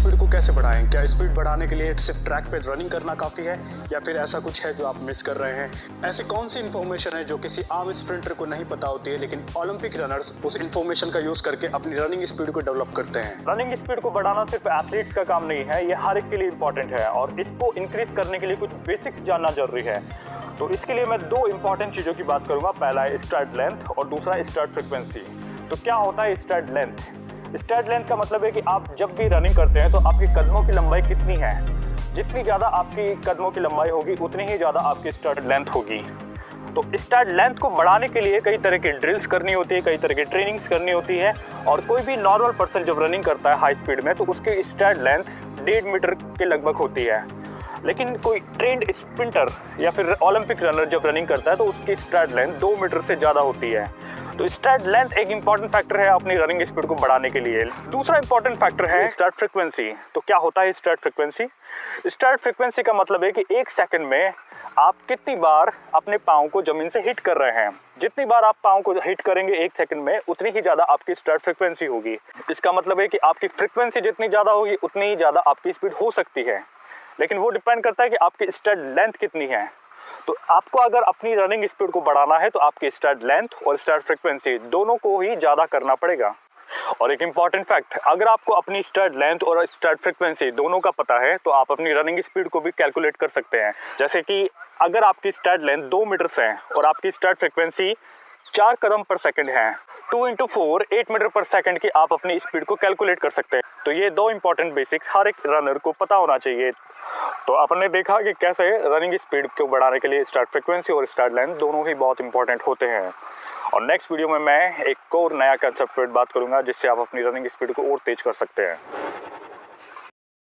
Speed को कैसे बढ़ाएं? क्या स्पीड बढ़ाने के लिए सिर्फ ट्रैक पे रनिंग करना काफ़ी है या फिर ऐसा कुछ है जो आप मिस कर रहे हैं? ऐसी कौन सी इन्फॉर्मेशन है जो किसी आम स्प्रिंटर को नहीं पता होती है, लेकिन ओलंपिक रनर्स उस इन्फॉर्मेशन का यूज करके अपनी रनिंग स्पीड को डेवलप करते हैं? रनिंग स्पीड को बढ़ाना सिर्फ एथलीट्स का काम नहीं है, ये हर एक के लिए इंपॉर्टेंट है और इसको इंक्रीज करने के लिए कुछ बेसिक्स जानना जरूरी है। तो इसके लिए मैं दो इंपॉर्टेंट चीज़ों की बात करूंगा। पहला है स्ट्राइड लेंथ और दूसरा स्ट्राइड फ्रीक्वेंसी। तो क्या होता है स्ट्राइड लेंथ? स्ट्राइड लेंथ का मतलब है कि आप जब भी रनिंग करते हैं तो आपके कदमों की लंबाई कितनी है। जितनी ज़्यादा आपकी कदमों की लंबाई होगी उतनी ही ज़्यादा आपकी स्ट्राइड लेंथ होगी। तो स्ट्राइड लेंथ को बढ़ाने के लिए कई तरह की ड्रिल्स करनी होती है, कई तरह की ट्रेनिंग्स करनी होती है। और कोई भी नॉर्मल पर्सन जब रनिंग करता है हाई स्पीड में तो उसकी स्ट्राइड लेंथ 1.5 मीटर के लगभग होती है। लेकिन कोई ट्रेंड स्प्रिंटर या फिर ओलंपिक रनर जब रनिंग करता है तो उसकी स्ट्राइड लेंथ 2 मीटर से ज़्यादा होती है। तो स्ट्राइड लेंथ एक इंपॉर्टेंट फैक्टर है अपनी रनिंग स्पीड को बढ़ाने के लिए। दूसरा इंपॉर्टेंट फैक्टर है स्ट्राइड फ्रीक्वेंसी। तो क्या होता है स्ट्राइड फ्रीक्वेंसी? स्ट्राइड फ्रीक्वेंसी का मतलब है कि एक सेकंड में आप कितनी बार अपने पाँव को जमीन से हिट कर रहे हैं। जितनी बार आप पाँव को हिट करेंगे एक सेकंड में उतनी ही ज़्यादा आपकी स्ट्राइड फ्रीक्वेंसी होगी। इसका मतलब है कि आपकी फ्रीक्वेंसी जितनी ज़्यादा होगी उतनी ही ज़्यादा आपकी स्पीड हो सकती है, लेकिन वो डिपेंड करता है कि आपकी स्ट्राइड लेंथ कितनी है। तो आपको अगर अपनी रनिंग स्पीड को बढ़ाना है तो आपकी स्ट्राइड लेंथ और स्ट्राइड फ्रीक्वेंसी दोनों को ही ज़्यादा करना पड़ेगा। और एक इंपॉर्टेंट फैक्ट, अगर आपको अपनी स्ट्राइड लेंथ और स्ट्राइड फ्रीक्वेंसी दोनों का पता है तो आप अपनी रनिंग स्पीड को भी कैलकुलेट कर सकते हैं। जैसे कि अगर आपकी स्ट्राइड लेंथ 2 मीटर है और आपकी स्ट्राइड फ्रीक्वेंसी 4 कदम पर सेकंड है, 2 × 4 8 मीटर पर सेकंड की आप अपनी स्पीड को कैलकुलेट कर सकते हैं। तो ये दो इंपॉर्टेंट बेसिक्स हर एक रनर को पता होना चाहिए। तो आपने देखा कि कैसे रनिंग स्पीड को बढ़ाने के लिए स्ट्राइड फ्रीक्वेंसी और स्ट्राइड लेंथ दोनों ही बहुत इंपॉर्टेंट होते हैं। और नेक्स्ट वीडियो में मैं एक और नया कंसेप्ट पर बात करूंगा जिससे आप अपनी रनिंग स्पीड को और तेज कर सकते हैं।